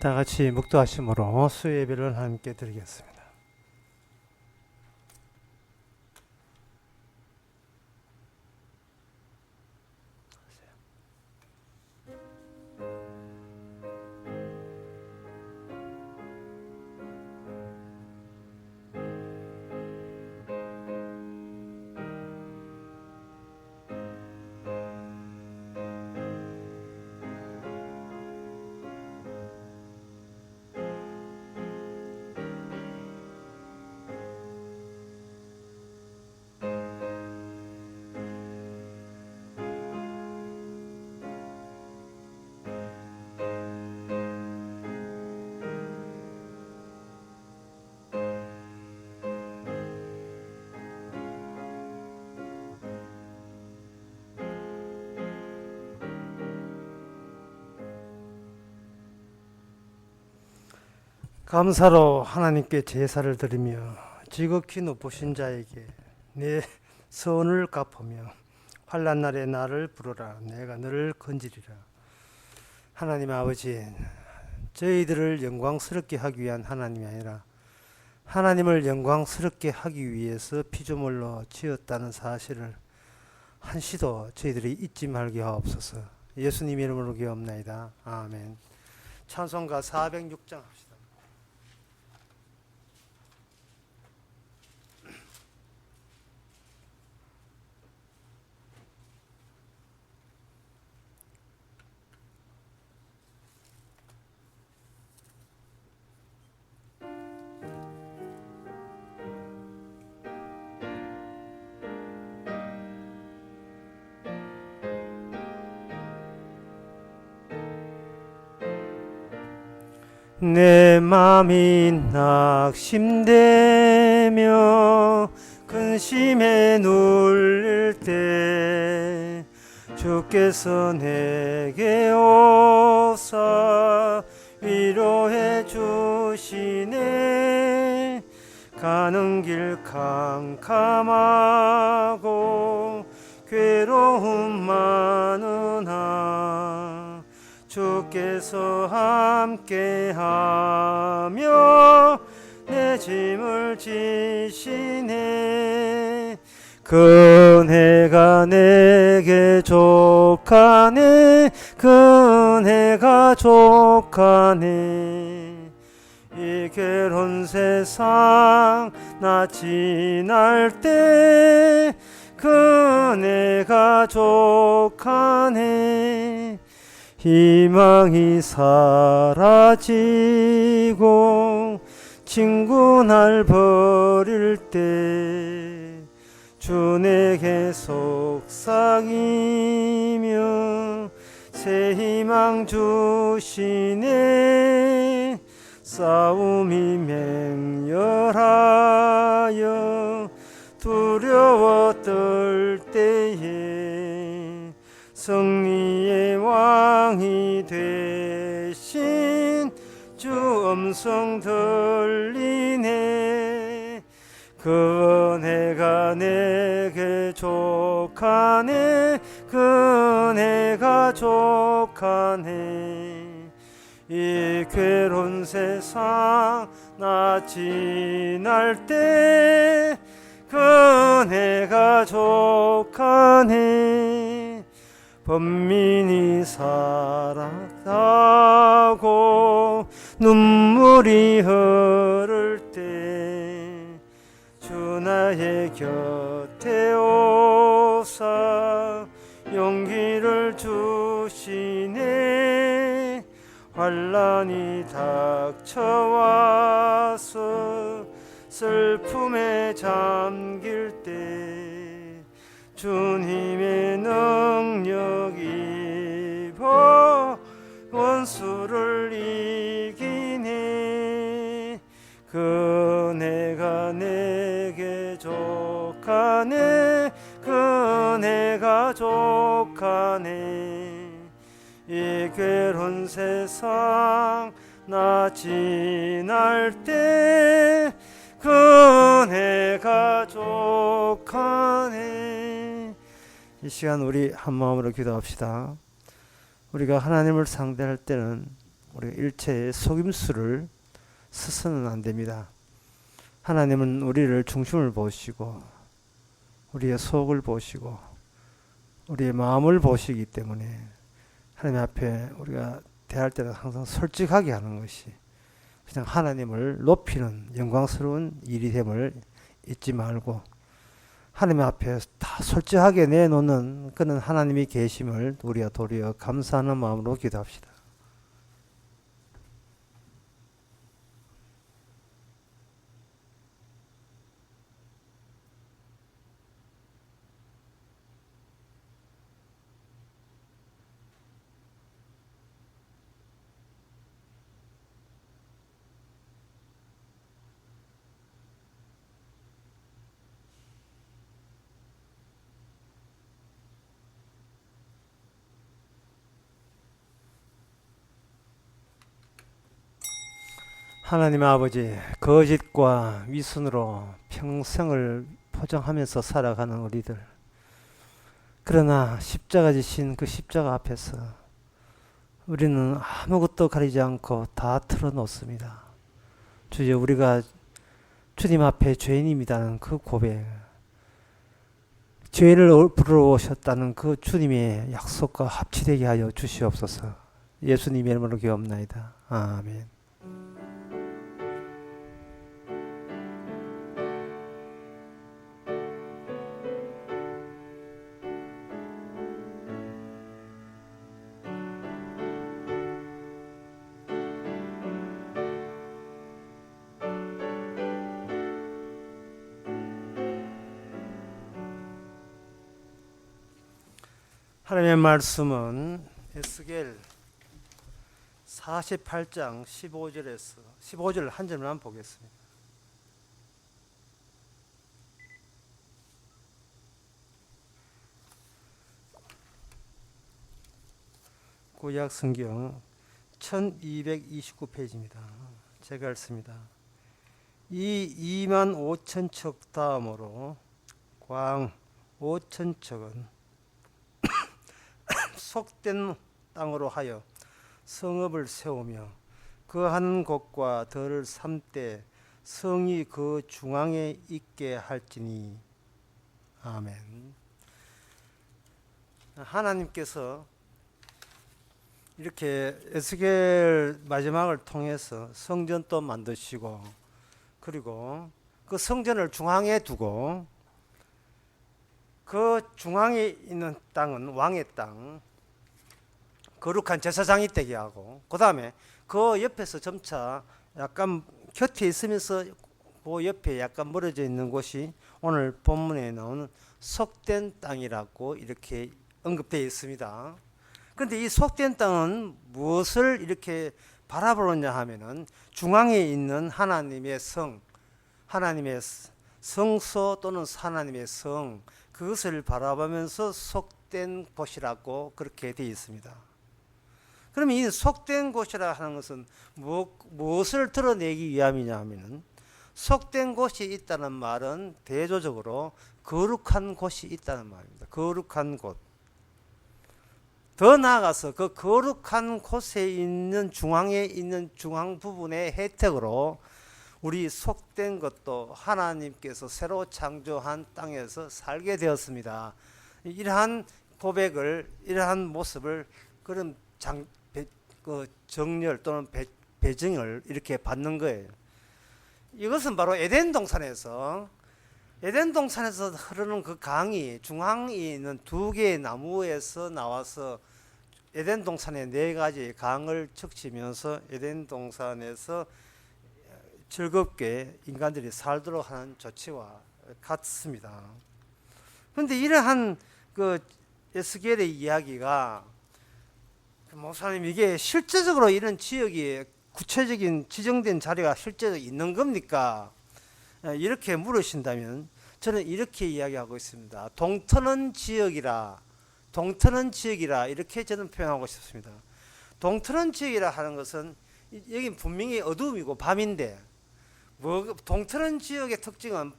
다 같이 묵도하심으로 수요 예배를 함께 드리겠습니다. 감사로 하나님께 제사를 드리며 지극히 높으신 자에게 내 선을 갚으며 환난 날에 나를 부르라. 내가 너를 건지리라. 하나님 아버지, 저희들을 영광스럽게 하기 위한 하나님이 아니라 하나님을 영광스럽게 하기 위해서 피조물로 지었다는 사실을 한시도 저희들이 잊지 말게 하옵소서. 예수님 이름으로 기도합나이다. 아멘. 찬송가 406장 합시다. 내 맘이 낙심되며 근심에 눌릴 때 주께서 내게 오사 위로해 주시네. 가는 길 캄캄하고 괴로움 많으나 주께서 함께하며 내 짐을 지시네. 그네가 내게 족하네. 그네가 족하네. 이 괴로운 세상 나 지날 때 그네가 족하네. 희망이 사라지고 친구 날 버릴 때 주 내게 속삭이며 새 희망 주시네. 싸움이 맹렬하여 두려워 떨 때에 승리의 왕이 되신 주 음성 들리네. 그네가 내게 족하네. 그네가 족하네. 이 괴로운 세상 나 지날 때 그네가 족하네. 번민이 사랑하고 눈물이 흐를 때 주 나의 곁에 오사 용기를 주시네. 환난이 닥쳐와서 슬픔에 잠길 때 주님의 능력 입어 원수를 이기네. 그네가 내게 족하네. 그네가 족하네. 이 괴로운 세상 나 지날 때 그네가 족하네. 이 시간 우리 한 마음으로 기도합시다. 우리가 하나님을 상대할 때는 우리가 일체의 속임수를 써서는 안 됩니다. 하나님은 우리를 중심을 보시고 우리의 속을 보시고 우리의 마음을 보시기 때문에 하나님 앞에 우리가 대할 때는 항상 솔직하게 하는 것이 그냥 하나님을 높이는 영광스러운 일이 됨을 잊지 말고 하나님 앞에 다 솔직하게 내놓는 그런 하나님이 계심을 우리가 도리어 감사하는 마음으로 기도합시다. 하나님 아버지, 거짓과 위선으로 평생을 포장하면서 살아가는 우리들. 그러나 십자가 지신 그 십자가 앞에서 우리는 아무것도 가리지 않고 다 털어놓습니다. 주여, 우리가 주님 앞에 죄인입니다는 그 고백, 죄를 부르셨다는 그 주님의 약속과 합치되게 하여 주시옵소서. 예수님의 이름으로 기도합나이다. 아멘. 하나님의 말씀은 에스겔 48장 15절 한 절만 보겠습니다. 구약 성경 1229페이지입니다. 제가 읽습니다. 이 2만 5천 척 다음으로 광 5천 척은 속된 땅으로 하여 성읍을 세우며 그 한 곳과 덜 삼되 성이 그 중앙에 있게 할지니. 아멘. 하나님께서 이렇게 에스겔 마지막을 통해서 성전도 만드시고 그리고 그 성전을 중앙에 두고 그 중앙에 있는 땅은 왕의 땅, 거룩한 제사장이 되게 하고 그 다음에 그 옆에서 점차 약간 곁에 있으면서 그 옆에 약간 멀어져 있는 곳이 오늘 본문에 나오는 속된 땅이라고 이렇게 언급되어 있습니다. 그런데 이 속된 땅은 무엇을 이렇게 바라보느냐 하면은 중앙에 있는 하나님의 성, 하나님의 성소 또는 하나님의 성, 그것을 바라보면서 속된 곳이라고 그렇게 되어 있습니다. 그러면 이 속된 곳이라 하는 것은 무엇을 드러내기 위함이냐 하면은 속된 곳이 있다는 말은 대조적으로 거룩한 곳이 있다는 말입니다. 거룩한 곳. 더 나아가서 그 거룩한 곳에 있는 중앙에 있는 중앙 부분의 혜택으로 우리 속된 것도 하나님께서 새로 창조한 땅에서 살게 되었습니다. 이러한 고백을, 이러한 모습을 그런 정렬 또는 배정을 이렇게 받는 거예요. 이것은 바로 에덴 동산에서 흐르는 그 강이 중앙에 있는 두 개의 나무에서 나와서 에덴 동산의 네 가지 강을 적시면서 에덴 동산에서 즐겁게 인간들이 살도록 하는 조치와 같습니다. 그런데 이러한 그 에스겔의 이야기가 목사님, 이게 실제적으로 이런 지역이 구체적인 지정된 자리가 실제로 있는 겁니까? 이렇게 물으신다면 저는 이렇게 이야기하고 있습니다. 동터는 지역이라 이렇게 저는 표현하고 싶습니다. 동터는 지역이라 하는 것은 여기 분명히 어두움이고 밤인데 동터는 지역의 특징은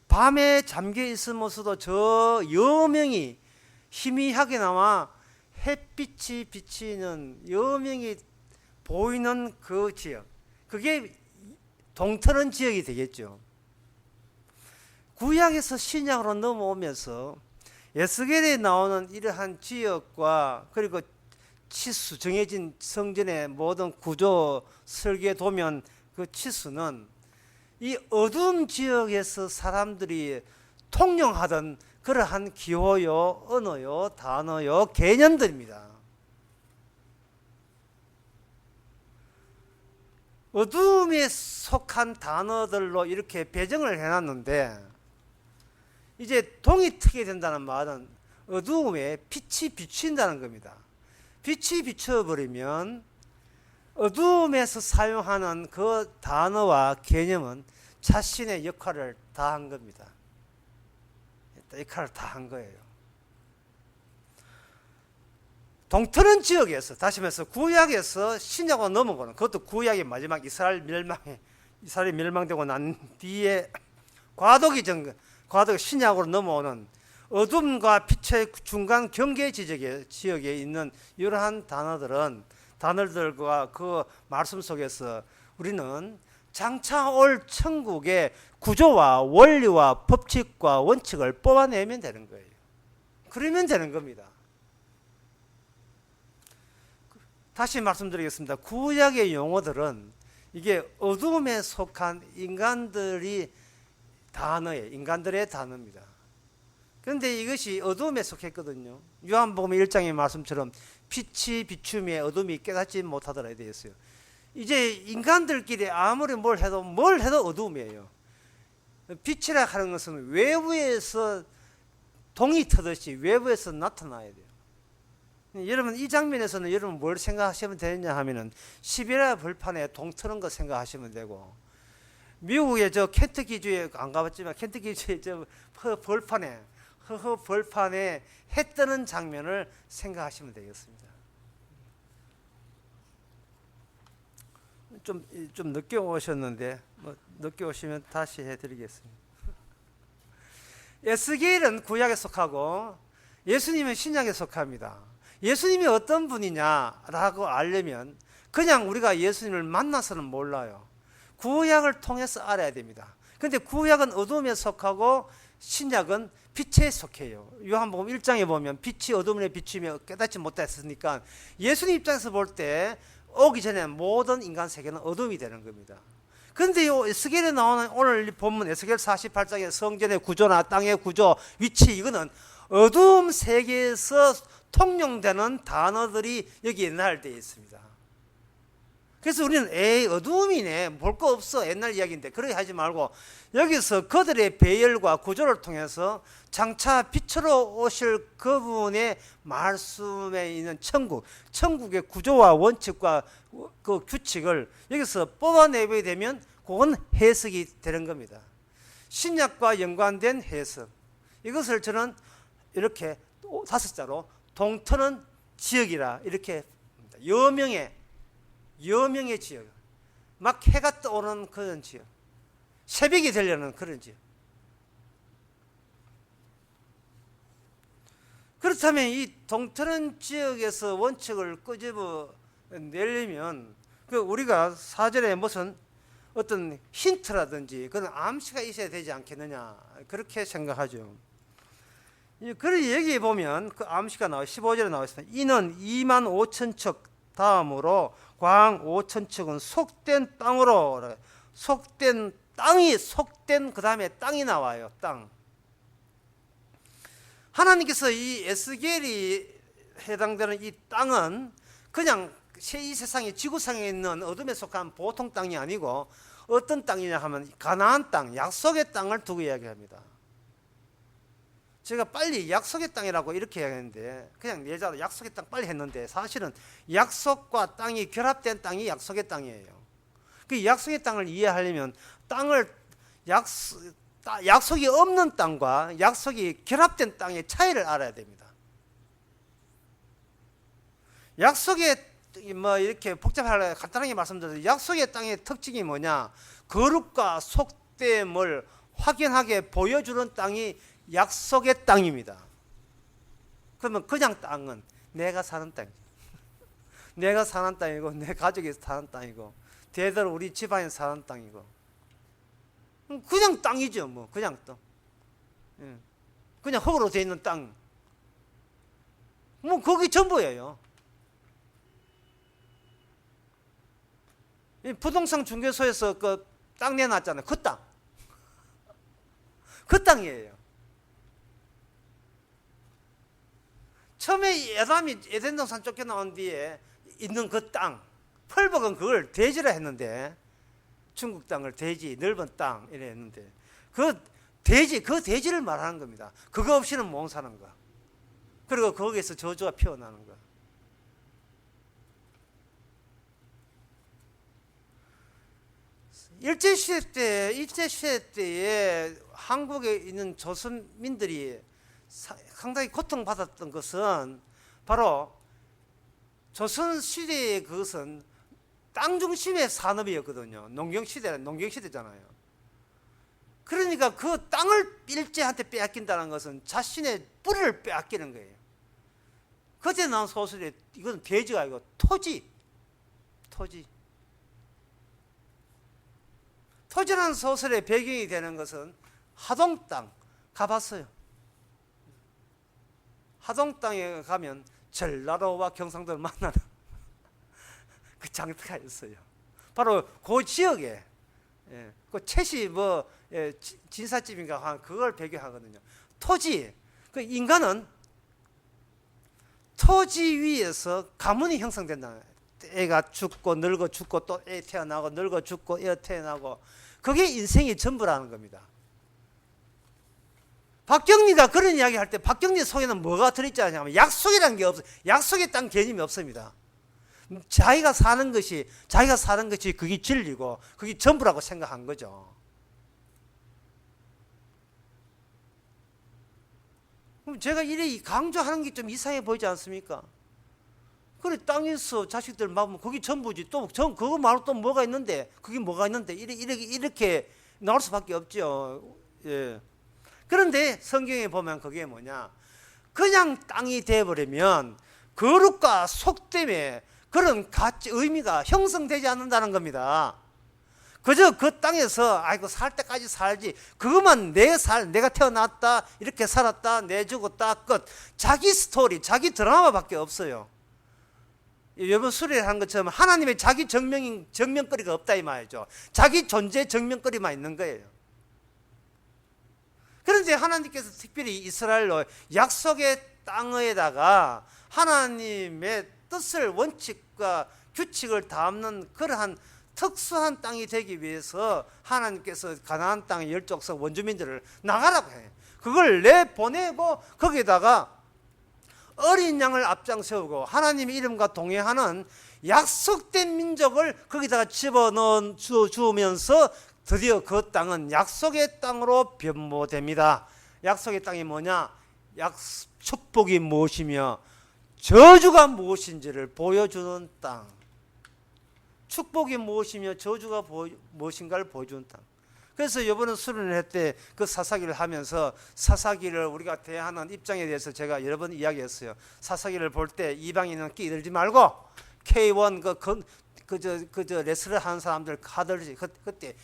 밤에 잠겨 있으면서도 저 여명이 희미하게나마 햇빛이 비치는 여명이 보이는 그 지역, 그게 동터는 지역이 되겠죠. 구약에서 신약으로 넘어오면서 에스겔에 나오는 이러한 지역과 그리고 치수, 정해진 성전의 모든 구조, 설계, 도면 그 치수는 이 어두운 지역에서 사람들이 통용하던 그러한 기호요, 언어요, 단어요, 개념들입니다. 어두움에 속한 단어들로 이렇게 배정을 해놨는데, 이제 동이 트게 된다는 말은 어두움에 빛이 비친다는 겁니다. 빛이 비춰버리면 어두움에서 사용하는 그 단어와 개념은 자신의 역할을 다 한 겁니다. 역할을 다 한 거예요. 동터는 지역에서, 다시 말해서 구약에서 신약으로 넘어가는, 그것도 구약의 마지막 이스라엘이 멸망되고 난 뒤에 과도기 신약으로 넘어오는 어둠과 빛의 중간 경계 지역에 있는 이러한 단어들과 그 말씀 속에서 우리는 장차 올 천국의 구조와 원리와 법칙과 원칙을 뽑아내면 되는 거예요. 그러면 되는 겁니다. 다시 말씀드리겠습니다. 구약의 용어들은 이게 어둠에 속한 인간들의 단어입니다. 그런데 이것이 어둠에 속했거든요. 요한복음 1장의 말씀처럼 빛이 비춤에 어둠이 깨닫지 못하더라 되어 있어요. 이제 인간들끼리 아무리 뭘 해도 어둠이에요. 빛이라 하는 것은 외부에서 동이 트듯이 외부에서 나타나야 돼요. 여러분 이 장면에서는 여러분 뭘 생각하시면 되느냐 하면은 시베리아 벌판에 동 트는 거 생각하시면 되고, 미국의 저 켄터키주에 안 가봤지만 켄터키주의 저 벌판에 해 뜨는 장면을 생각하시면 되겠습니다. 좀 늦게 오셨는데 늦게 오시면 다시 해드리겠습니다. 에스겔은 구약에 속하고 예수님은 신약에 속합니다. 예수님이 어떤 분이냐라고 알려면 그냥 우리가 예수님을 만나서는 몰라요. 구약을 통해서 알아야 됩니다. 그런데 구약은 어둠에 속하고 신약은 빛에 속해요. 요한복음 1장에 보면 빛이 어둠에 비추며 깨닫지 못했으니까 예수님 입장에서 볼 때 오기 전에 모든 인간 세계는 어둠이 되는 겁니다. 그런데 요 에스겔에 나오는 오늘 본문 에스겔 48장의 성전의 구조나 땅의 구조, 위치, 이거는 어두움 세계에서 통용되는 단어들이 여기 옛날 되어 있습니다. 그래서 우리는 어두움이네, 볼 거 없어, 옛날 이야기인데 그렇게 하지 말고 여기서 그들의 배열과 구조를 통해서 장차 빛으로 오실 그분의 말씀에 있는 천국의 구조와 원칙과 그 규칙을 여기서 뽑아내게 되면 그건 해석이 되는 겁니다. 신약과 연관된 해석, 이것을 저는 이렇게 5자로 동터는 지역이라 이렇게 여명의 지역, 막 해가 떠오르는 그런 지역, 새벽이 되려는 그런 지역. 그렇다면 이 동터는 지역에서 원칙을 끄집어 내려면 우리가 사전에 무슨 어떤 힌트라든지 그런 암시가 있어야 되지 않겠느냐, 그렇게 생각하죠. 그런 얘기에 보면 그 암시가 15절에 나와 있습니다. 이는 2만 5천 척 다음으로 광 5천 척은 속된 땅으로, 속된 그 다음에 땅이 나와요. 땅. 하나님께서 이 에스겔이 해당되는 이 땅은 그냥 이 세상에 지구상에 있는 어둠에 속한 보통 땅이 아니고 어떤 땅이냐 하면 가나안 땅, 약속의 땅을 두고 이야기합니다. 제가 빨리 약속의 땅이라고 이렇게 이야기했는데 그냥 예자로 약속의 땅 빨리 했는데 사실은 약속과 땅이 결합된 땅이 약속의 땅이에요. 그 약속의 땅을 이해하려면 약속이 없는 땅과 약속이 결합된 땅의 차이를 알아야 됩니다. 약속의 이렇게 복잡하게 간단하게 말씀드려서 약속의 땅의 특징이 뭐냐? 거룩과 속됨을 확연하게 보여주는 땅이 약속의 땅입니다. 그러면 그냥 땅은 내가 사는 땅, 내가 사는 땅이고 내 가족이 사는 땅이고 대대로 우리 집안이 사는 땅이고 그냥 땅이죠. 뭐 그냥 땅. 예. 그냥 흙으로 되어 있는 땅. 뭐 거기 전부예요. 부동산 중개소에서 그 땅 내놨잖아요. 그 땅. 그 땅이에요. 처음에 아담이 에덴 동산 쫓겨나온 뒤에 있는 그 땅, 펄벅은 그걸 대지라 했는데, 중국 땅을 대지, 넓은 땅 이래 했는데, 그 대지를 말하는 겁니다. 그거 없이는 못 사는 거. 그리고 거기에서 저주가 피어나는 거. 일제시대 때에 한국에 있는 조선민들이 상당히 고통받았던 것은 바로 조선시대의 그것은 땅 중심의 산업이었거든요. 농경시대잖아요. 그러니까 그 땅을 일제한테 빼앗긴다는 것은 자신의 뿌리를 빼앗기는 거예요. 그때 나온 소설이 이건 대지가 아니고 토지. 토지라는 소설의 배경이 되는 것은 하동 땅 가봤어요. 하동 땅에 가면 전라도와 경상도를 만나는 그 장터가 있어요. 바로 그 지역에 그 채시 진사집인가 그걸 배경하거든요. 토지. 그 인간은 토지 위에서 가문이 형성된다. 애가 죽고 늙어 죽고 또 애 태어나고 늙어 죽고 애 태어나고 그게 인생의 전부라는 겁니다. 박경리가 그런 이야기 할 때 박경리 속에는 뭐가 들어있지 않냐면 약속이라는 게 없어요. 약속에 딴 개념이 없습니다. 자기가 사는 것이 그게 진리고 그게 전부라고 생각한 거죠. 그럼 제가 이래 강조하는 게 좀 이상해 보이지 않습니까? 그래 땅에서 자식들 낳으면 그게 전부지. 또 그거 말고 또 뭐가 있는데 그게 뭐가 있는데 이렇게 나올 수밖에 없죠. 예. 그런데 성경에 보면 그게 뭐냐? 그냥 땅이 돼버리면 거룩과 속됨에 그런 가치 의미가 형성되지 않는다는 겁니다. 그저 그 땅에서 아이고 살 때까지 살지. 그것만 내가 태어났다 이렇게 살았다 내 죽었다 끝. 자기 스토리 자기 드라마밖에 없어요. 여러분 수리를 한 것처럼 하나님의 자기 정명거리가 없다 이 말이죠. 자기 존재 정명거리만 있는 거예요. 그런데 하나님께서 특별히 이스라엘로 약속의 땅에다가 하나님의 뜻을 원칙과 규칙을 담는 그러한 특수한 땅이 되기 위해서 하나님께서 가나안 땅의 열족속 원주민들을 나가라고 해요. 그걸 내보내고 거기에다가 어린 양을 앞장 세우고 하나님의 이름과 동행하는 약속된 민족을 거기다가 집어넣어 주면서 드디어 그 땅은 약속의 땅으로 변모됩니다. 약속의 땅이 뭐냐? 축복이 무엇이며 저주가 무엇인지를 보여주는 땅. 축복이 무엇이며 저주가 무엇인가를 보여주는 땅. 그래서 이번에 수련을 할 때 그 사사기를 하면서 사사기를 우리가 대하는 입장에 대해서 제가 여러 번 이야기했어요. 사사기를 볼 때 이방인은 끼들지 말고 K1 그저 레슬을 하는 사람들 하듯이 그때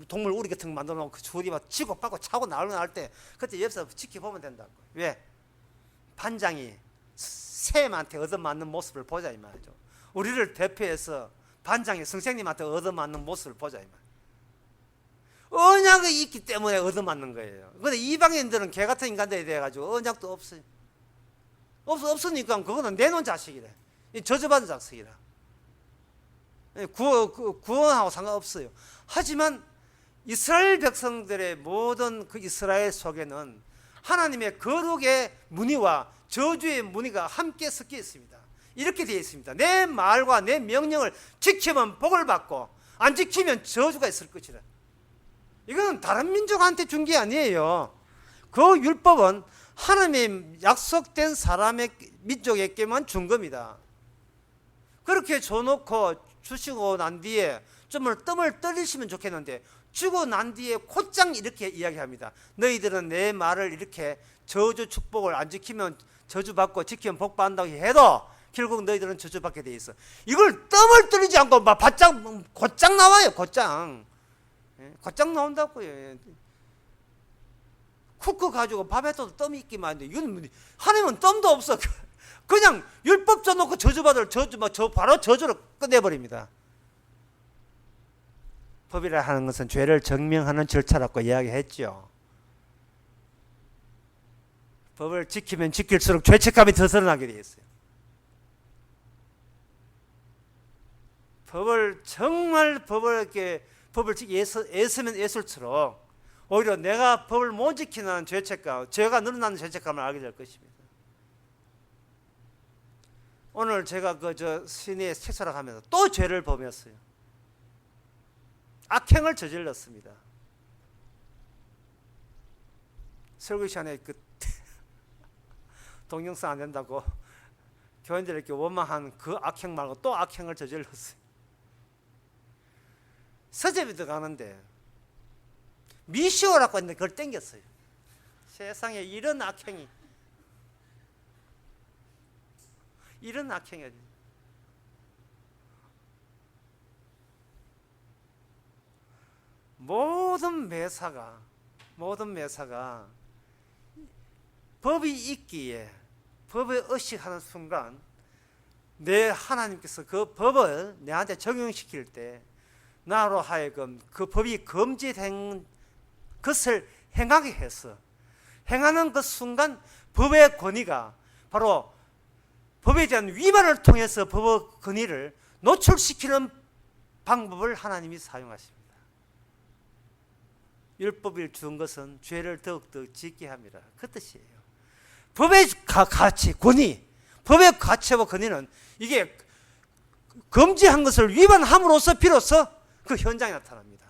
동물 우리 같은 거 만들어 놓고 그 줄이 막 치고 빠고 차고 나올 때 그때 옆에서 지켜보면 된다고. 왜? 반장이 샘한테 얻어맞는 모습을 보자 이 말이죠. 우리를 대표해서 반장이 선생님한테 얻어맞는 모습을 보자 이 말. 언약이 있기 때문에 얻어맞는 거예요. 그런데 이방인들은 개 같은 인간들이 돼가지고 언약도 없어요. 없으니까 그거는 내놓은 자식이래. 저주받은 자식이라. 구원하고 상관없어요. 하지만 이스라엘 백성들의 모든 그 이스라엘 속에는 하나님의 거룩의 무늬와 저주의 무늬가 함께 섞여 있습니다. 이렇게 되어 있습니다. 내 말과 내 명령을 지키면 복을 받고 안 지키면 저주가 있을 것이다. 이건 다른 민족한테 준 게 아니에요. 그 율법은 하나님의 약속된 사람의 민족에게만 준 겁니다. 그렇게 줘놓고 주시고 난 뒤에 좀 뜸을 떨리시면 좋겠는데 주고 난 뒤에 곧장 이렇게 이야기합니다. 너희들은 내 말을 이렇게 저주 축복을 안 지키면 저주받고 지키면 복받는다고 해도 결국 너희들은 저주받게 돼 있어. 이걸 뜸을 들이지 않고 막 바짝 곧장 나와요. 곧장. 곧장 나온다고요. 쿠크 가지고 밥에도 뜸이 있기만 한데 이건 하나님은 뜸도 없어. 그냥 율법 줘놓고 저주받을 바로 저주로 끝내버립니다. 법이라 하는 것은 죄를 증명하는 절차라고 이야기했죠. 법을 지키면 지킬수록 죄책감이 더 드러나게 되어 있어요. 법을 이렇게 애쓰면 애쓸수록 오히려 내가 법을 못 지키는 죄책감, 죄가 늘어나는 죄책감을 알게 될 것입니다. 오늘 제가 시내에 책사를 하면서 또 죄를 범했어요. 악행을 저질렀습니다. 설교 시간에 동영상 안 된다고 교인들 이렇게 원망한 그 악행 말고 또 악행을 저질렀어요. 서재비도 가는데 미시오라고 했는데 그걸 땡겼어요. 세상에 이런 악행이 모든 매사가 법이 있기에 법에 의식하는 순간 내 하나님께서 그 법을 내한테 적용시킬 때 나로 하여금 그 법이 금지된 것을 행하게 해서 행하는 그 순간 법의 권위가 바로 법에 대한 위반을 통해서 법의 권위를 노출시키는 방법을 하나님이 사용하십니다. 율법을 준 것은 죄를 더욱더 짓게 합니다. 그 뜻이에요. 법의 가치, 권위, 법의 가치와 권위는 이게 금지한 것을 위반함으로써 비로소 그 현장에 나타납니다.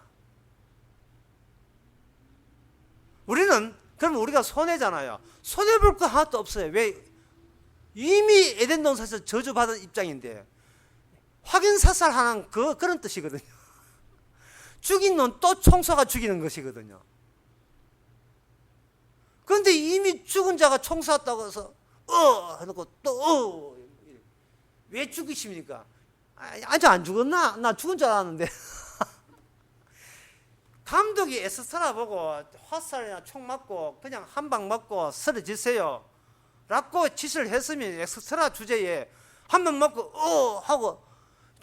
그럼 우리가 손해잖아요. 손해볼 거 하나도 없어요. 왜? 이미 에덴 동산에서 저주받은 입장인데 확인사살하는 그런 뜻이거든요. 죽인 놈 또 총사가 죽이는 것이거든요. 그런데 이미 죽은 자가 총 쐈다고 해서 해놓고 또 왜 죽이십니까? 아직 안 죽었나? 나 죽은 줄 알았는데. 감독이 에스트라 보고 화살이나 총 맞고 그냥 한 방 맞고 쓰러지세요 라고 지시를 했으면 에스트라 주제에 한 방 맞고 하고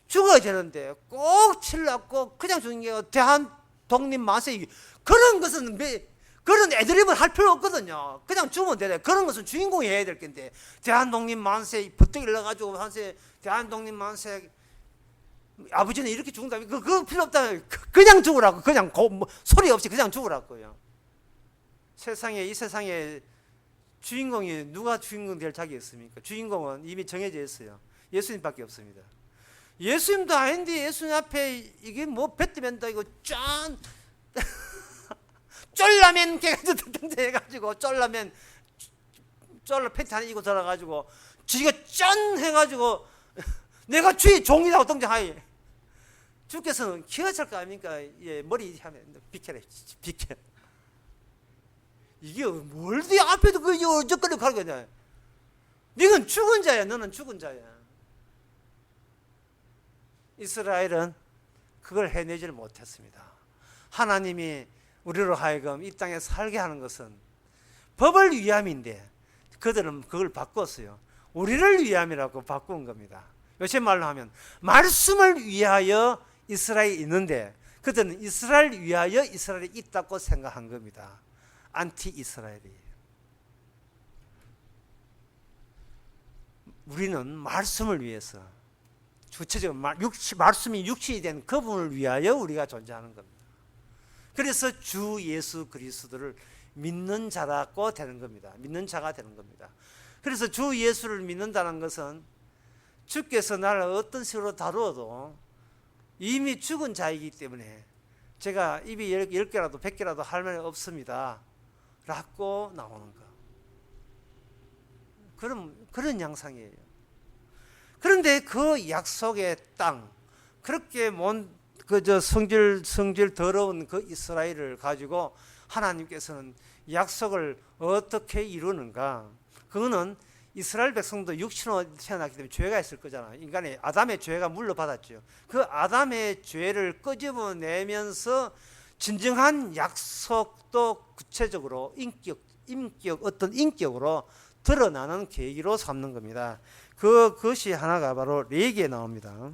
죽어야 되는데 꼭 치려고 그냥 죽는 게 대한독립 만세. 그런 것은 그런 애드립은 할 필요 없거든요. 그냥 죽으면 되래. 그런 것은 주인공이 해야 될 건데 대한독립 만세 버뜩 일러가지고 대한독립 만세 아버지는 이렇게 죽는다면 그거 필요 없다. 그냥 죽으라고. 그냥 소리 없이 그냥 죽으라고요. 이 세상에 주인공이 누가 주인공 될 자격이 있습니까? 주인공은 이미 정해져 있어요. 예수님밖에 없습니다. 예수님도 아닌데 예수님 앞에 이게 뱉으면다 이거 짠 쫄라면 해가지고 쫄라 팬티 하나 입고 들어가지고 지가 짠 해가지고 내가 주의 종이라고 등장하여 주께서는 기가 찰 거 아닙니까? 머리 하면 비켜라 비켜. 이게 뭘 네 앞에도 그 어적거리고 가는 거냐? 너는 죽은 자야. 너는 죽은 자야. 이스라엘은 그걸 해내지를 못했습니다. 하나님이 우리로 하여금 이 땅에 살게 하는 것은 법을 위함인데 그들은 그걸 바꿨어요. 우리를 위함이라고 바꾼 겁니다. 요즘 말로 하면 말씀을 위하여 이스라엘이 있는데 그들은 이스라엘 위하여 이스라엘이 있다고 생각한 겁니다. 안티 이스라엘이에요. 우리는 말씀을 위해서 구체적으로 말씀이 육신이 된 그분을 위하여 우리가 존재하는 겁니다. 그래서 주 예수 그리스도를 믿는 자라고 되는 겁니다. 믿는 자가 되는 겁니다. 그래서 주 예수를 믿는다는 것은 주께서 나를 어떤 식으로 다루어도 이미 죽은 자이기 때문에 제가 입이 10개라도 100개라도 할 말이 없습니다 라고 나오는 거. 그런 양상이에요. 그런데 그 약속의 땅, 그렇게 성질 더러운 그 이스라엘을 가지고 하나님께서는 약속을 어떻게 이루는가? 그거는 이스라엘 백성도 육신으로 태어났기 때문에 죄가 있을 거잖아요. 인간의 아담의 죄가 물러받았죠. 그 아담의 죄를 끄집어내면서 진정한 약속도 구체적으로 어떤 인격으로 드러나는 계기로 삼는 겁니다. 그것이 하나가 바로 레위기에 나옵니다.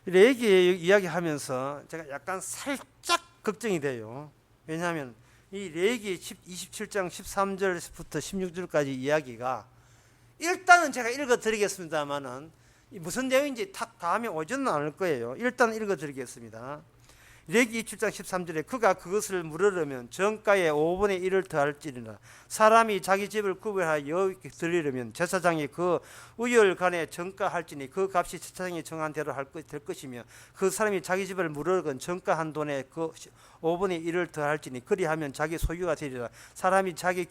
레위기 이야기하면서 제가 약간 살짝 걱정이 돼요. 왜냐하면 이 레위기 27장 13절부터 16절까지 이야기가 일단은 제가 읽어드리겠습니다만은 무슨 내용인지 탁 다음에 오지는 않을 거예요. 일단 읽어드리겠습니다. 레위기 27장 13절에 그가 그것을 물으려면 정가에 5분의 1을 더할지니라. 사람이 자기 집을 구별하여 여호와께 드리려면 제사장이 그 우열간에 정가할지니 그 값이 제사장이 정한 대로 될 것이며 그 사람이 자기 집을 물으건 정가한 돈에 그 5분의 1을 더할지니 그리하면 자기 소유가 되리라. 사람이 자기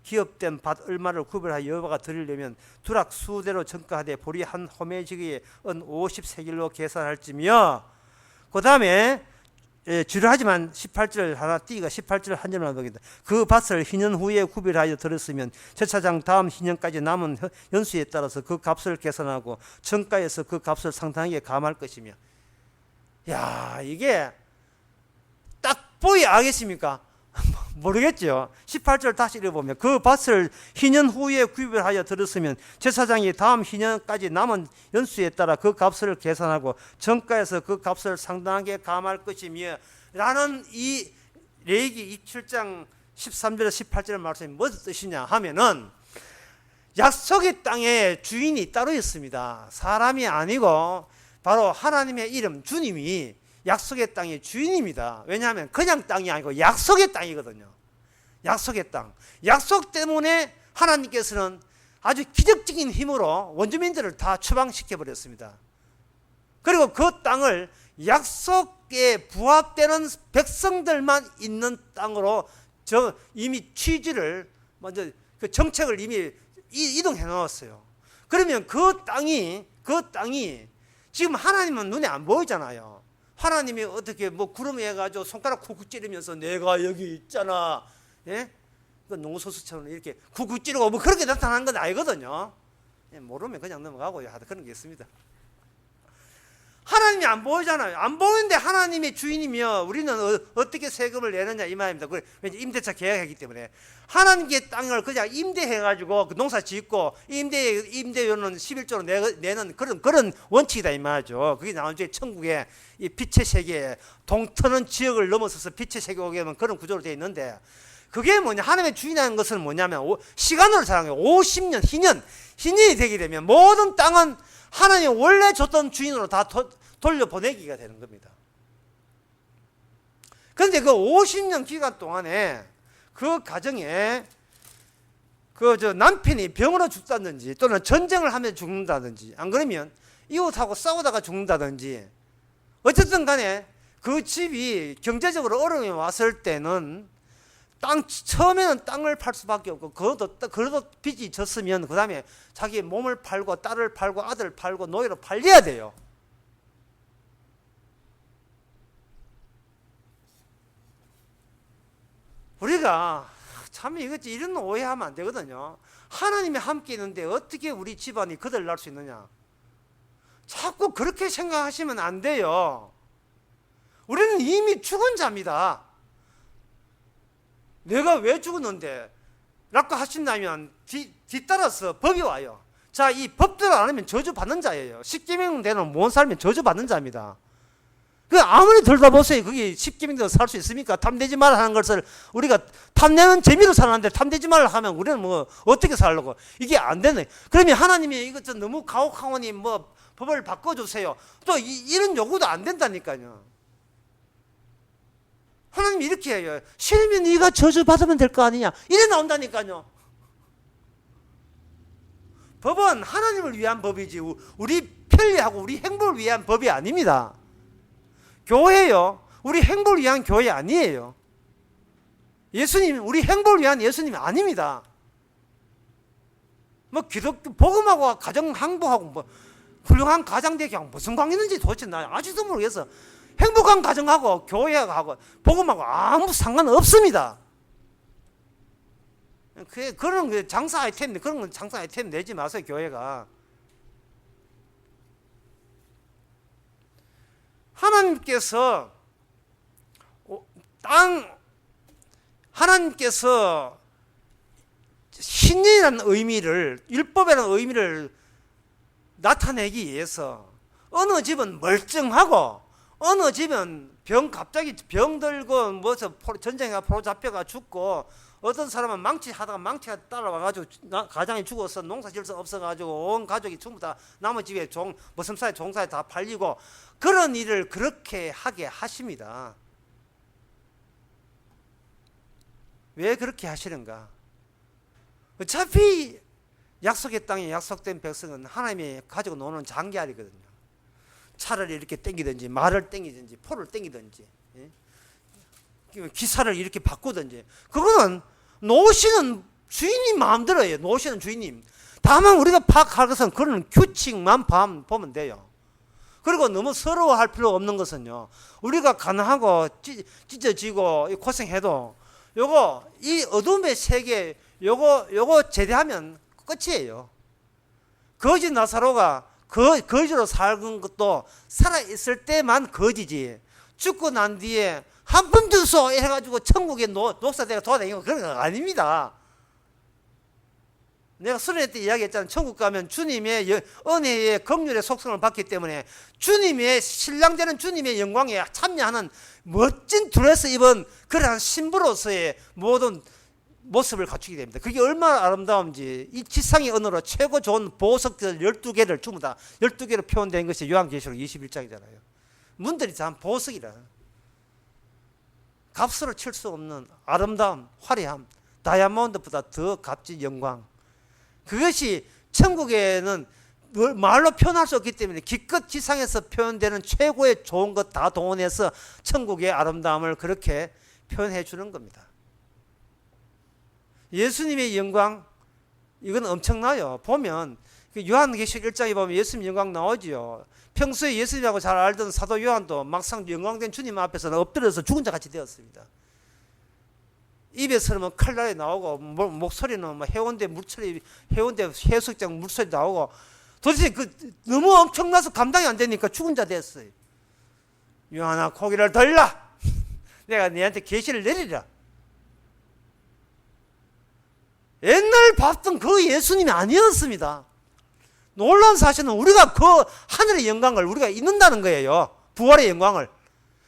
기업된 밭 얼마를 구별하여 여호와가 드리려면 두락 수대로 정가하되 보리 한 호매지기에 은 50세겔로 계산할지며 그 다음에 주저하지만 18절 하나 띄가 18절 한 절만 보겠다. 그 밭을 희년 후에 구별하여 들었으면 제사장 다음 희년까지 남은 연수에 따라서 그 값을 계산하고 정가에서 그 값을 상당하게 감할 것이며. 야, 이게 딱 보이 알겠습니까? 모르겠죠. 18절 다시 읽어보면 그 밭을 희년 후에 구별하여 들었으면 제사장이 다음 희년까지 남은 연수에 따라 그 값을 계산하고 정가에서 그 값을 상당하게 감할 것이며 라는 이 레위기 27장 13절에서 18절 말씀이 무슨 뜻이냐 하면은 약속의 땅에 주인이 따로 있습니다. 사람이 아니고 바로 하나님의 이름 주님이 약속의 땅의 주인입니다. 왜냐하면 그냥 땅이 아니고 약속의 땅이거든요. 약속의 땅. 약속 때문에 하나님께서는 아주 기적적인 힘으로 원주민들을 다 추방시켜 버렸습니다. 그리고 그 땅을 약속에 부합되는 백성들만 있는 땅으로 이미 취지를 먼저 그 정책을 이미 이동해 놓았어요. 그러면 그 땅이 지금 하나님은 눈에 안 보이잖아요. 하나님이 어떻게 뭐 구름에 해가지고 손가락 쿡쿡 찌르면서 내가 여기 있잖아. 예? 그 농소수처럼 이렇게 쿡쿡 찌르고 뭐 그렇게 나타나는 건 아니거든요. 예, 모르면 그냥 넘어가고 하다 그런 게 있습니다. 하나님이 안 보이잖아요. 안 보이는데 하나님이 주인이며 우리는 어떻게 세금을 내느냐 이 말입니다. 왠지 임대차 계약하기 때문에 하나님께 땅을 그냥 임대해가지고 그 농사 짓고 임대료는 11조로 내는 그런 원칙이다 이 말이죠. 그게 나중에 천국에 이 빛의 세계에 동터는 지역을 넘어서서 빛의 세계 오게 되면 그런 구조로 되어 있는데 그게 뭐냐 하나님의 주인이라는 것은 뭐냐면 시간으로 살아가요. 50년 희년이 되게 되면 모든 땅은 하나님이 원래 줬던 주인으로 다 돌려보내기가 되는 겁니다. 그런데 그 50년 기간 동안에 그 가정에 남편이 병으로 죽다든지 또는 전쟁을 하면 죽는다든지 안 그러면 이웃하고 싸우다가 죽는다든지 어쨌든 간에 그 집이 경제적으로 어려움이 왔을 때는 처음에는 땅을 팔 수밖에 없고 그래도 빚이 졌으면 그 다음에 자기 몸을 팔고 딸을 팔고 아들을 팔고 노예로 팔려야 돼요. 우리가 참 이런 오해하면 안 되거든요. 하나님이 함께 있는데 어떻게 우리 집안이 거들날 수 있느냐. 자꾸 그렇게 생각하시면 안 돼요. 우리는 이미 죽은 자입니다. 내가 왜 죽었는데 라고 하신다면 뒤따라서 법이 와요. 자, 이 법대로 안 하면 저주받는 자예요. 십계명대로 못 살면 저주받는 자입니다. 아무리 들다보세요. 그게 십계명대로 살 수 있습니까? 탐내지 말라 하는 것을 우리가 탐내는 재미로 사는데 탐내지 말라 하면 우리는 뭐 어떻게 살려고 이게 안 되네. 그러면 하나님이 이것 좀 너무 가혹하오니 뭐 법을 바꿔주세요. 또 이런 요구도 안 된다니까요. 하나님이 이렇게 해요. 싫으면 네가 저주받으면 될 거 아니냐. 이래 나온다니까요. 법은 하나님을 위한 법이지 우리 편리하고 우리 행복을 위한 법이 아닙니다. 교회요. 우리 행복을 위한 교회 아니에요. 예수님, 우리 행복을 위한 예수님이 아닙니다. 뭐 기독교 복음하고 가정 행복하고 뭐 훌륭한 가정 되게 무슨 관계 있는지 도대체 나 아직도 모르겠어. 행복한 가정하고 교회하고 복음하고 아무 상관없습니다. 그런 게 장사 아이템, 그런 건 장사 아이템 내지 마세요, 교회가. 하나님께서 하나님께서 신령이라는 의미를, 율법이라는 의미를 나타내기 위해서 어느 집은 멀쩡하고 어느 집은 갑자기 병 들고 무슨 전쟁에 포로 잡혀가 죽고 어떤 사람은 망치하다가 망치가 따라와가지고 가장이 죽어서 농사 지을 수 없어가지고 온 가족이 전부 다 남의 집에 머슴살에 종사에 다 팔리고 그런 일을 그렇게 하게 하십니다. 왜 그렇게 하시는가? 어차피 약속의 땅에 약속된 백성은 하나님이 가지고 노는 장기알이거든요. 차를 이렇게 땡기든지 말을 땡기든지 포를 땡기든지 기사를 이렇게 바꾸든지 그거는 노시는 주인님 마음대로예요. 노시는 주인님. 다만 우리가 파악할 것은 그런 규칙만 보면 돼요. 그리고 너무 서러워할 필요 없는 것은요, 우리가 가난하고 찢어지고 고생해도 요거 이 어둠의 세계 요거 제대하면 끝이에요. 거지 나사로가 거지로 살은 것도 살아있을 때만 거지지, 죽고 난 뒤에 한 푼 주소 해가지고 천국에 녹사대가 돌아다니고 그런 거 아닙니다. 내가 수련회 때 이야기했잖아요. 천국 가면 주님의 은혜의 긍휼의 속성을 받기 때문에 주님의 신랑되는 주님의 영광에 참여하는 멋진 드레스 입은 그러한 신부로서의 모든 모습을 갖추게 됩니다. 그게 얼마나 아름다운지 이 지상의 언어로 최고 좋은 보석들 12개를 전부 다 12개로 표현된 것이 요한계시록 21장이잖아요. 문들이 다 보석이라. 값으로 칠 수 없는 아름다움, 화려함, 다이아몬드보다 더 값진 영광. 그것이 천국에는 말로 표현할 수 없기 때문에 기껏 지상에서 표현되는 최고의 좋은 것 다 동원해서 천국의 아름다움을 그렇게 표현해 주는 겁니다. 예수님의 영광, 이건 엄청나요. 보면 요한계시록 1장에 보면 예수님 영광 나오지요. 평소에 예수님하고 잘 알던 사도 요한도 막상 영광된 주님 앞에서는 엎드려서 죽은 자 같이 되었습니다. 입에서는 칼날이 나오고 목소리는 해운대 물소리, 해운대 해수욕장 물소리 나오고 도대체 너무 엄청나서 감당이 안 되니까 죽은 자 됐어요. 요한아, 고기를 덜라. 내가 너한테 계시를 내리라. 옛날 봤던 그 예수님이 아니었습니다. 놀라운 사실은 우리가 그 하늘의 영광을 우리가 입는다는 거예요. 부활의 영광을.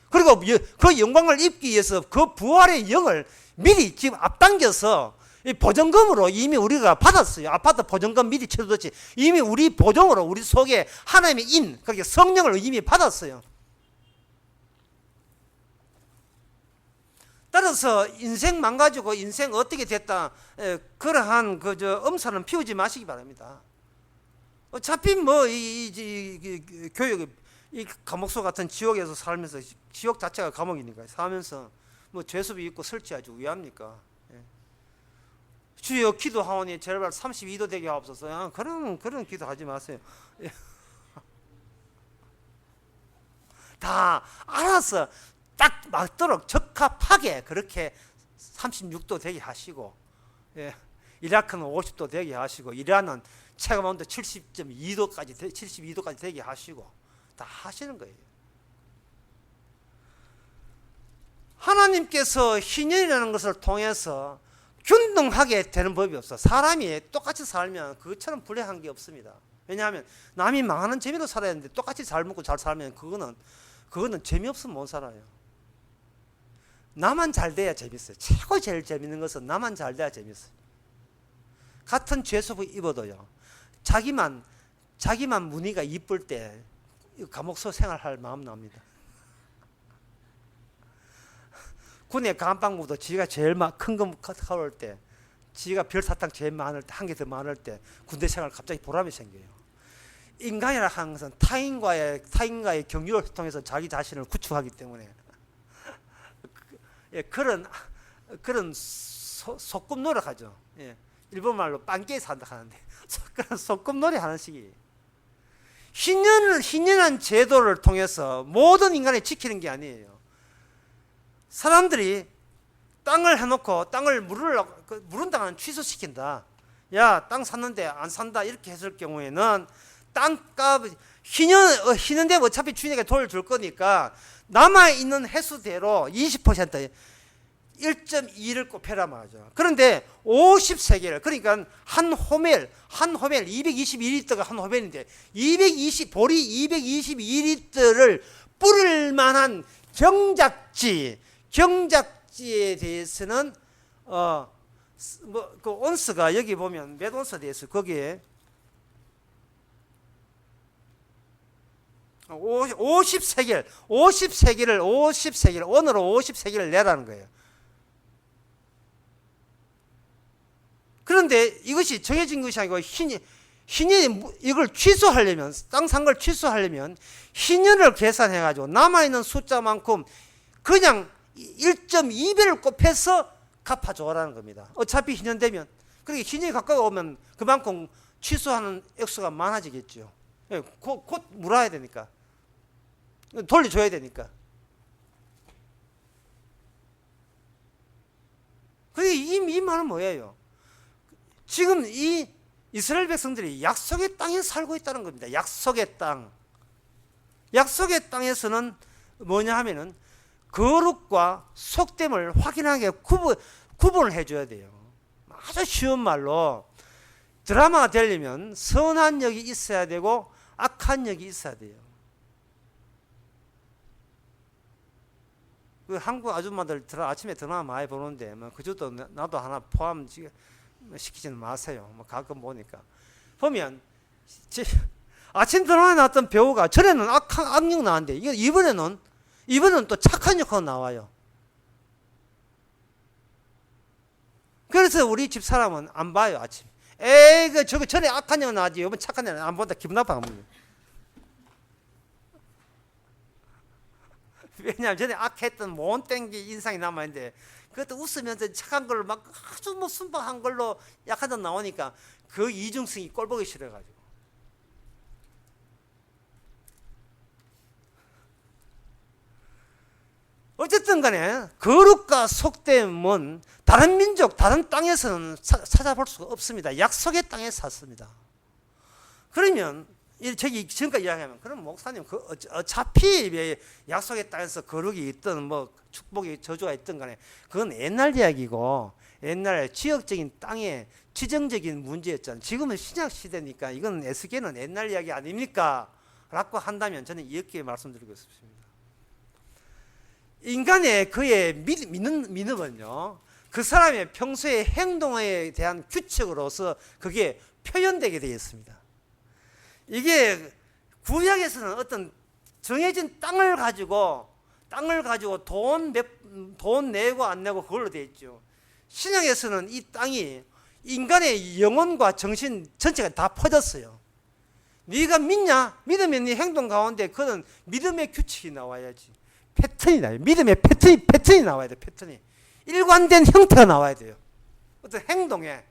그리고 그 영광을 입기 위해서 그 부활의 영을 미리 지금 앞당겨서 보증금으로 이미 우리가 받았어요. 아파트 보증금 미리 쳐두듯이 이미 우리 보증으로 우리 속에 하나님의 그렇게 성령을 이미 받았어요. 따라서 인생 망가지고 인생 어떻게 됐다, 그러한 엄살은 피우지 마시기 바랍니다. 어차피 교육, 이 감옥소 같은 지옥에서 살면서, 지옥 자체가 감옥이니까 살면서 죄수비 입고 설치하지 왜 합니까? 주여 기도하오니 제발 32도 되게 하옵소서. 그런 기도하지 마세요. 다 알아서 딱 맞도록 적합하게 그렇게 36도 되게 하시고, 이라크는 50도 되게 하시고, 이란은 체감 온도 72도까지 되게 하시고 다 하시는 거예요. 하나님께서 희년이라는 것을 통해서 균등하게 되는 법이 없어. 사람이 똑같이 살면 그것처럼 불행한 게 없습니다. 왜냐하면 남이 망하는 재미로 살아야 하는데 똑같이 잘 먹고 잘 살면 그거는 재미없으면 못 살아요. 나만 잘 돼야 재밌어요. 최고 제일 재밌는 것은 나만 잘 돼야 재밌어요. 같은 죄수복 입어도요, 자기만 무늬가 이쁠 때 감옥소 생활할 마음 납니다. 군의 감방부도 지가 제일 큰 거 가올 때, 지가 별 사탕 제일 많을 때, 한 개 더 많을 때 군대 생활 갑자기 보람이 생겨요. 인간이라 하는 것은 타인과의 경유를 통해서 자기 자신을 구축하기 때문에 그런 소꿉 노력하죠. 일본말로 빵깨 산다 하는데 그런 소꿉 노력하는 시기예요. 희년한 제도를 통해서 모든 인간을 지키는 게 아니에요. 사람들이 땅을 해놓고 땅을 물은다는 취소시킨다. 야, 땅 샀는데 안 산다. 이렇게 했을 경우에는 땅값 희는데 어차피 주인에게 돈을 줄 거니까 남아있는 횟수대로 20% 1.2를 곱해라 말이죠. 그런데 50세겔, 그러니까 한 호멜 222리터가 한 호멜인데 보리 222리터를 뿌릴 만한 경작지에 대해서는 그 온스가 여기 보면 몇 온스 돼있어. 거기에 50세겔을 원으로 50세겔을 내라는 거예요. 그런데 이것이 정해진 것이 아니고 신이 이걸 취소하려면, 땅 산 걸 취소하려면 희년을 계산해 가지고 남아있는 숫자만큼 그냥 1.2배를 곱해서 갚아줘라는 겁니다. 어차피 희년 되면, 그러니까 희년이 가까이 오면 그만큼 취소하는 액수가 많아지겠죠. 곧 물어야 되니까, 돌려줘야 되니까. 이 말은 뭐예요? 지금 이 이스라엘 백성들이 약속의 땅에 살고 있다는 겁니다. 약속의 땅. 약속의 땅에서는 뭐냐 하면은 거룩과 속됨을 확인하게 구분을 해줘야 돼요. 아주 쉬운 말로 드라마가 되려면 선한 역이 있어야 되고 악한 역이 있어야 돼요. 그 한국 아줌마들 아침에 드라마 많이 보는데 그저도 나도 하나 포함 시키지는 마세요. 가끔 보니까 보면 아침 드라마에 나왔던 배우가 전에는 악역 나왔는데 이번에는 또 착한 역으로 나와요. 그래서 우리 집 사람은 안 봐요. 아침 저거 전에 악한 역 나왔지 이번 착한 역 안 본다. 기분 나빠합니다. 왜냐하면 전에 악했던 몬땡기 인상이 남아있는데 그것도 웃으면서 착한 걸로 막 아주 순박한 걸로 약한 점 나오니까 그 이중성이 꼴보기 싫어가지고. 어쨌든 간에 거룩과 속됨은 다른 민족, 다른 땅에서는 찾아볼 수가 없습니다. 약속의 땅에 샀습니다. 그러면 저기 지금까지 이야기하면 그럼 목사님 어차피 약속의 땅에서 거룩이 있든 축복이 저주가 있든 간에 그건 옛날 이야기고 옛날 지역적인 땅의 지정적인 문제였잖아요. 지금은 신약 시대니까 이건 에스겔은 옛날 이야기 아닙니까? 라고 한다면 저는 이렇게 말씀드리고 싶습니다. 인간의 그의 믿음은요, 그 사람의 평소의 행동에 대한 규칙으로서 그게 표현되게 되어 있습니다. 이게 구약에서는 어떤 정해진 땅을 가지고 돈 내고 안 내고 그걸로 되어 있죠. 신약에서는 이 땅이 인간의 영혼과 정신 전체가 다 퍼졌어요. 네가 믿냐? 믿으면 네 행동 가운데 그런 믿음의 규칙이 나와야지. 패턴이 나와요. 믿음의 패턴이 나와야 돼요. 패턴이. 일관된 형태가 나와야 돼요. 어떤 행동에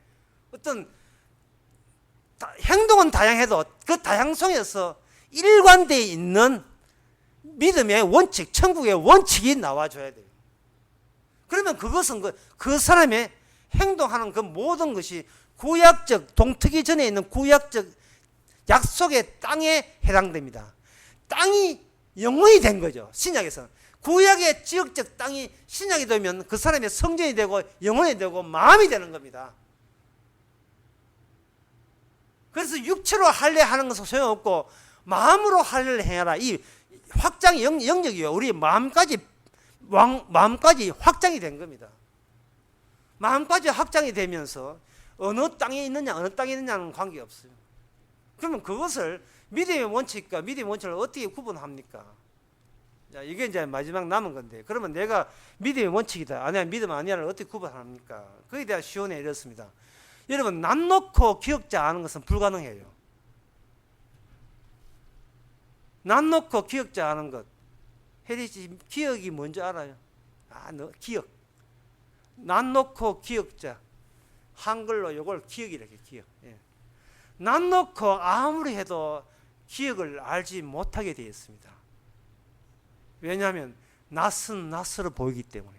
행동은 다양해도 그 다양성에서 일관되어 있는 믿음의 원칙, 천국의 원칙이 나와줘야 돼요. 그러면 그것은 그 사람의 행동하는 그 모든 것이 구약적, 동트기 전에 있는 구약적 약속의 땅에 해당됩니다. 땅이 영혼이 된 거죠. 신약에서는. 구약의 지역적 땅이 신약이 되면 그 사람의 성전이 되고 영혼이 되고 마음이 되는 겁니다. 그래서 육체로 할례하는 것은 소용없고 마음으로 할례를 행하라. 이 확장이 영역이요. 우리 마음까지 확장이 된 겁니다. 마음까지 확장이 되면서 어느 땅에 있느냐는 관계없어요. 그러면 그것을 믿음의 원칙과 믿음의 원칙을 어떻게 구분합니까? 자, 이게 이제 마지막 남은 건데, 그러면 내가 믿음의 원칙이다, 아니야 믿음 아니야를 어떻게 구분합니까? 거기에 대한 시온에 이렇습니다. 여러분, 남 놓고 기억지 않은 것은 불가능해요. 남 놓고 기억지 않은 것. 혜리 씨, 기억이 뭔지 알아요? 기억. 남 놓고 기억자. 한글로 이걸 기억이라고 해요, 기억. 예. 남 놓고 아무리 해도 기억을 알지 못하게 되어 있습니다. 왜냐하면 낯은 낯으로 보이기 때문에.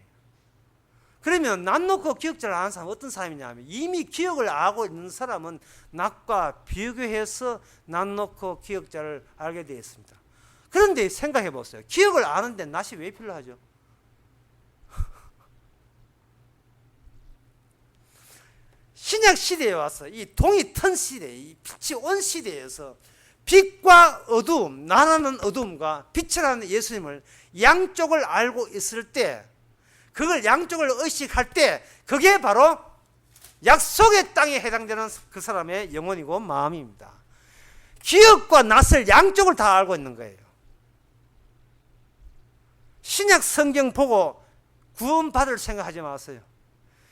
그러면 낯 놓고 기억자를 아는 사람은 어떤 사람이냐 하면 이미 기억을 알고 있는 사람은 낯과 비교해서 낯 놓고 기억자를 알게 되어 있습니다. 그런데 생각해 보세요. 기억을 아는데 낯이 왜 필요하죠? 신약 시대에 와서 이 동이 튼 시대, 이 빛이 온 시대에서 빛과 어두움, 나라는 어두움과 빛이라는 예수님을 양쪽을 알고 있을 때, 그걸 양쪽을 의식할 때, 그게 바로 약속의 땅에 해당되는 그 사람의 영혼이고 마음입니다. 기억과 낯을 양쪽을 다 알고 있는 거예요. 신약 성경 보고 구원받을 생각하지 마세요.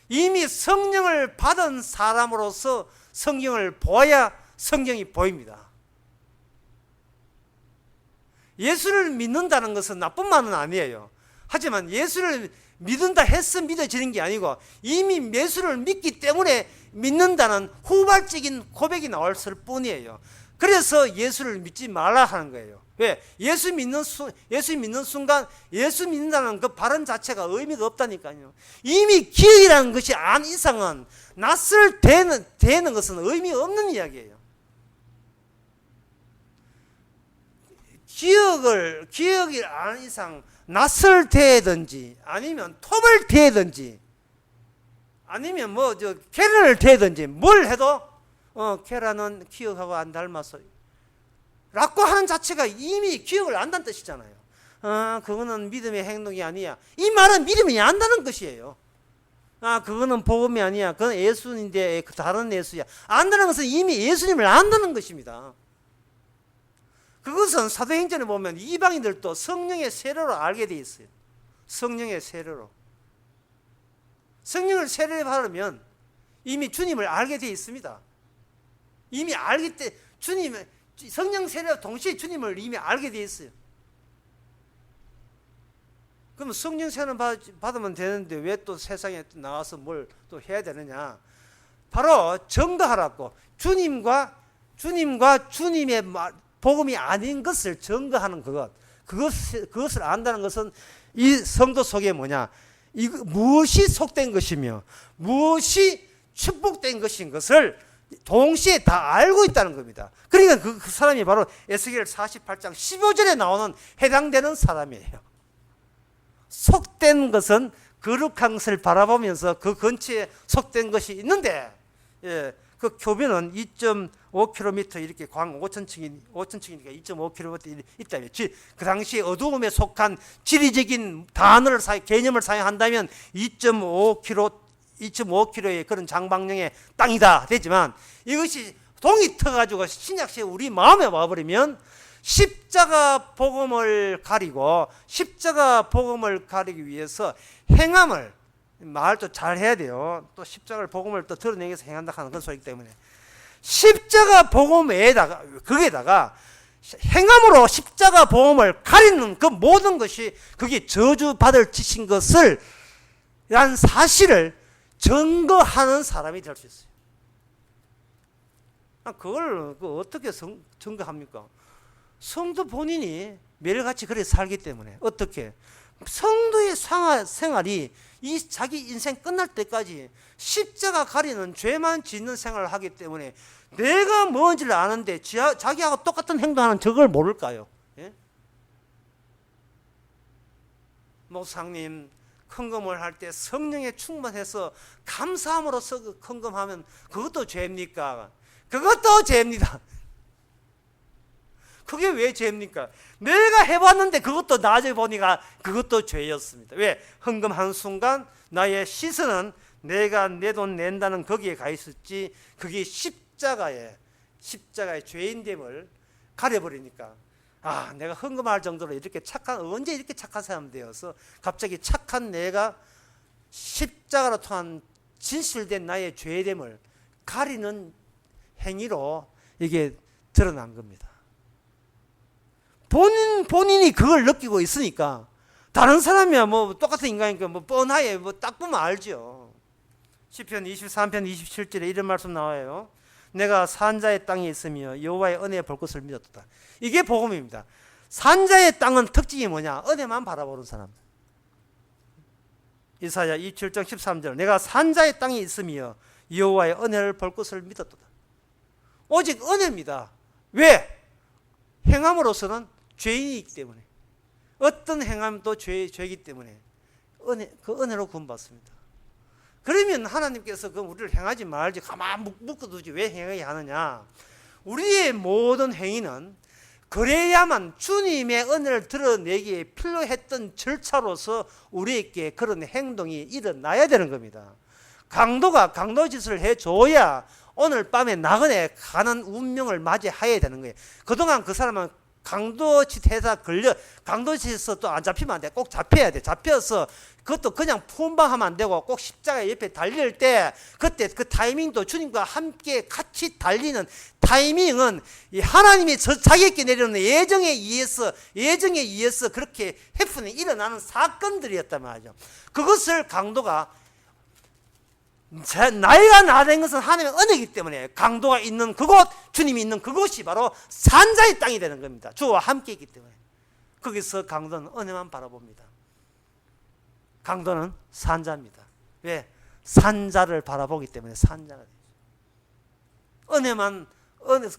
이미 성령을 받은 사람으로서 성경을 보아야 성경이 보입니다. 예수를 믿는다는 것은 나쁜 말은 아니에요. 하지만 예수를 믿는다 해서 믿어지는 게 아니고 이미 예수를 믿기 때문에 믿는다는 후발적인 고백이 나왔을 뿐이에요. 그래서 예수를 믿지 말라 하는 거예요. 왜? 예수 믿는 순간 예수 믿는다는 그 발언 자체가 의미가 없다니까요. 이미 기억이라는 것이 안 이상은 낯을 대는 것은 의미 없는 이야기예요. 기억이 안 이상 낯을 대든지 아니면 톱을 대든지 아니면 계란을 대든지 뭘 해도 계란은 기억하고 안 닮았어요 라고 하는 자체가 이미 기억을 안다는 뜻이잖아요. 그거는 믿음의 행동이 아니야. 이 말은 믿음이 안다는 것이에요. 그거는 복음이 아니야. 그건 예수인데 다른 예수야. 안다는 것은 이미 예수님을 안다는 것입니다. 그것은 사도행전에 보면 이방인들도 성령의 세례로 알게 돼 있어요. 성령의 세례로. 성령을 세례를 받으면 이미 주님을 알게 돼 있습니다. 이미 알기 때문에 성령 세례와 동시에 주님을 이미 알게 돼 있어요. 그럼 성령 세례를 받으면 되는데 왜 또 세상에 나와서 뭘 또 해야 되느냐? 바로 증거하라고. 주님과 주님의 복음이 아닌 것을 증거하는 그것을 안다는 것은 이 성도 속에 뭐냐? 무엇이 속된 것이며 무엇이 축복된 것인 것을 동시에 다 알고 있다는 겁니다. 그러니까 그 사람이 바로 에스겔 48장 15절에 나오는 해당되는 사람이에요. 속된 것은 거룩한 것을 바라보면서 그 근처에 속된 것이 있는데, 그 교변은 2.5km 이렇게 광 5,000층이니까 2.5km 있다면, 그 당시 어두움에 속한 지리적인 단어를 개념을 사용한다면 2.5km의 그런 장방령의 땅이다 되지만, 이것이 동이 터가지고 신약시에 우리 마음에 와버리면 십자가 복음을 가리고 십자가 복음을 가리기 위해서 행함을 말도 잘 해야 돼요. 또 십자가를 복음을 또 드러내기 위해서 행한다 하는 그런 소리이기 때문에 십자가 복음에다가 거기에다가 행함으로 십자가 복음을 가리는 그 모든 것이 그게 저주받을 짓인 것을 란 사실을 증거하는 사람이 될 수 있어요. 그걸 어떻게 증거합니까? 성도 본인이 매일같이 그렇게 살기 때문에. 어떻게? 성도의 생활이 이 자기 인생 끝날 때까지 십자가 가리는 죄만 짓는 생활을 하기 때문에 내가 뭔지를 아는데 자기하고 똑같은 행동하는 저걸 모를까요? 예? 목사님, 헌금을 할 때 성령에 충만해서 감사함으로써 헌금하면 그것도 죄입니까? 그것도 죄입니다. 그게 왜 죄입니까? 내가 해봤는데 그것도 나중에 보니까 그것도 죄였습니다. 왜? 헌금한 순간 나의 시선은 내가 내 돈 낸다는 거기에 가 있었지, 그게 십자가의 죄인됨을 가려버리니까, 내가 헌금할 정도로 언제 이렇게 착한 사람 되어서 갑자기 착한 내가 십자가로 통한 진실된 나의 죄됨을 가리는 행위로 이게 드러난 겁니다. 본인이 그걸 느끼고 있으니까 다른 사람이야 똑같은 인간이니까 뻔하게 딱 보면 알죠. 시편 23편 27절에 이런 말씀 나와요. 내가 산자의 땅에 있으며 여호와의 은혜에 볼 것을 믿었다. 이게 복음입니다. 산자의 땅은 특징이 뭐냐? 은혜만 바라보는 사람. 이사야 27장 13절 내가 산자의 땅에 있으며 여호와의 은혜를 볼 것을 믿었도다. 오직 은혜입니다. 왜? 행함으로서는 죄인이기 때문에, 어떤 행함도 죄이기 때문에 그 은혜로 구원받습니다. 그러면 하나님께서 그 우리를 행하지 말지 가만 묶어두지 왜 행하게 하느냐? 우리의 모든 행위는 그래야만 주님의 은혜를 드러내기에 필요했던 절차로서 우리에게 그런 행동이 일어나야 되는 겁니다. 강도가 강도짓을 해줘야 오늘 밤에 나그네 가는 운명을 맞이해야 되는 거예요. 그동안 그 사람은 강도짓 해서 강도짓에서 또 안 잡히면 안 돼. 꼭 잡혀야 돼. 잡혀서 그것도 그냥 푼방하면 안 되고 꼭 십자가 옆에 달릴 때 그때 그 타이밍도 주님과 함께 같이 달리는 타이밍은 이 하나님이 자기에게 내려오는 예정에 의해서 그렇게 해프닝이 일어나는 사건들이었단 말이죠. 그것을 강도가 나이가 나된 것은 하나님의 은혜이기 때문에 강도가 있는 그곳, 주님이 있는 그곳이 바로 산자의 땅이 되는 겁니다. 주와 함께 있기 때문에. 거기서 강도는 은혜만 바라봅니다. 강도는 산자입니다. 왜? 산자를 바라보기 때문에 산자가 되죠.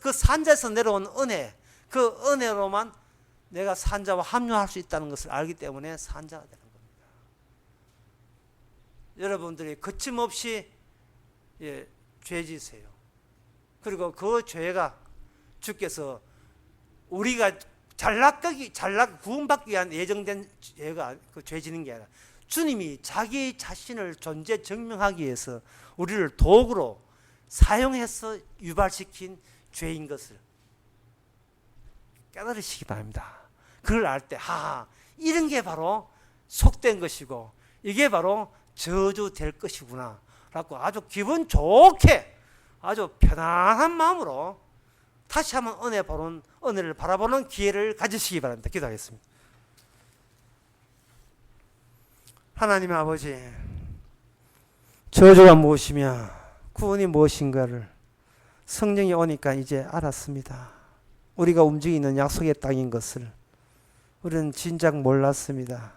그 산자에서 내려온 은혜, 그 은혜로만 내가 산자와 합류할 수 있다는 것을 알기 때문에 산자가 되는 겁니다. 여러분들이 거침없이 죄 지으세요. 그리고 그 죄가 주께서 우리가 구원받기 위한 예정된 죄가 그 죄 지는 게 아니라 주님이 자기 자신을 존재 증명하기 위해서 우리를 도구로 사용해서 유발시킨 죄인 것을 깨달으시기 바랍니다. 그걸 알 때 이런 게 바로 속된 것이고 이게 바로 저주될 것이구나 라고 아주 기분 좋게 아주 편안한 마음으로 다시 한번 은혜를 바라보는 기회를 가지시기 바랍니다. 기도하겠습니다. 하나님 아버지, 저주가 무엇이며 구원이 무엇인가를 성령이 오니까 이제 알았습니다. 우리가 움직이는 약속의 땅인 것을 우리는 진작 몰랐습니다.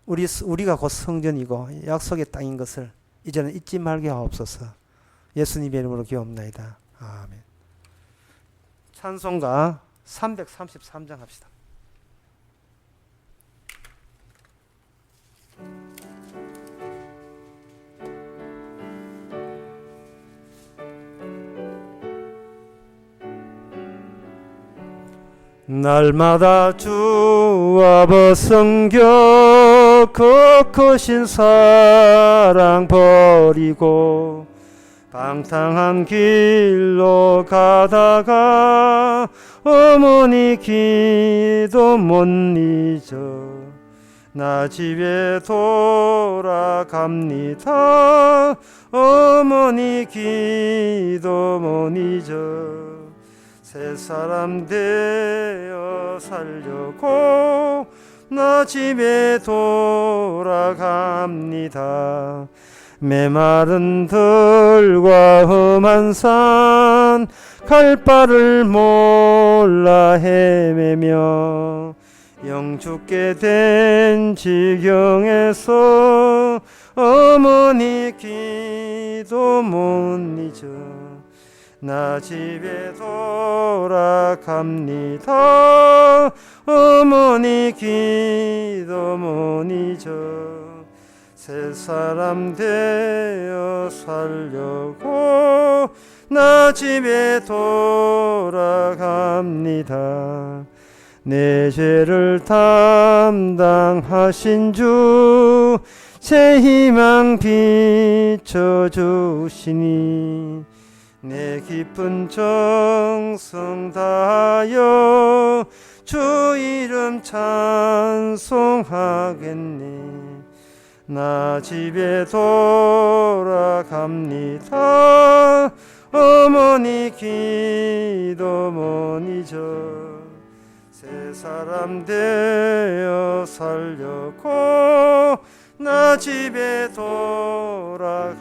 우리가 곧 성전이고 약속의 땅인 것을 이제는 잊지 말게 하옵소서. 예수님의 이름으로 기도합나이다. 아멘. 찬송가 333장 합시다. 날마다 주와 벗성겨 그 크신 사랑 버리고 방탕한 길로 가다가 어머니 기도 못 잊어 나 집에 돌아갑니다. 어머니 기도 못 잊어 새 사람 되어 살려고 나 집에 돌아갑니다. 메마른 들과 험한 산 갈 바를 몰라 헤매며 영 죽게 된 지경에서 어머니 기도 못 잊어 나 집에 돌아갑니다. 어머니 기도 못 잊어 새 사람 되어 살려고 나 집에 돌아갑니다. 내 죄를 담당하신 주 새 희망 비춰주시니 내 깊은 정성 다하여 주 이름 찬송하겠네. 나 집에 돌아갑니다. 어머니 기도 못 잊어 새 사람 되어 살려고 나 집에 돌아갑니다.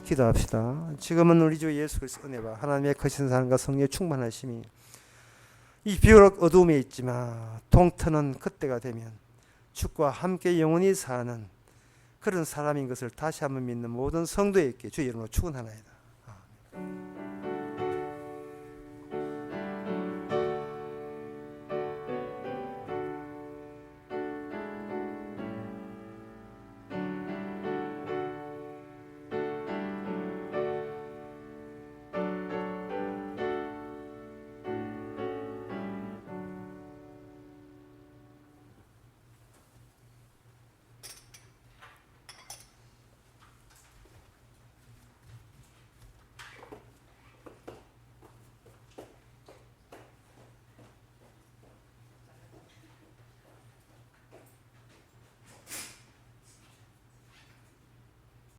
기도합시다. 지금은 우리 주 예수 그리스도 은혜와 하나님의 크신 사랑과 성령의 충만하심이 이 비록 어두움에 있지만 동트는 그때가 되면 주과 함께 영원히 사는 그런 사람인 것을 다시 한번 믿는 모든 성도에게 주의 이름으로 축원하나이다.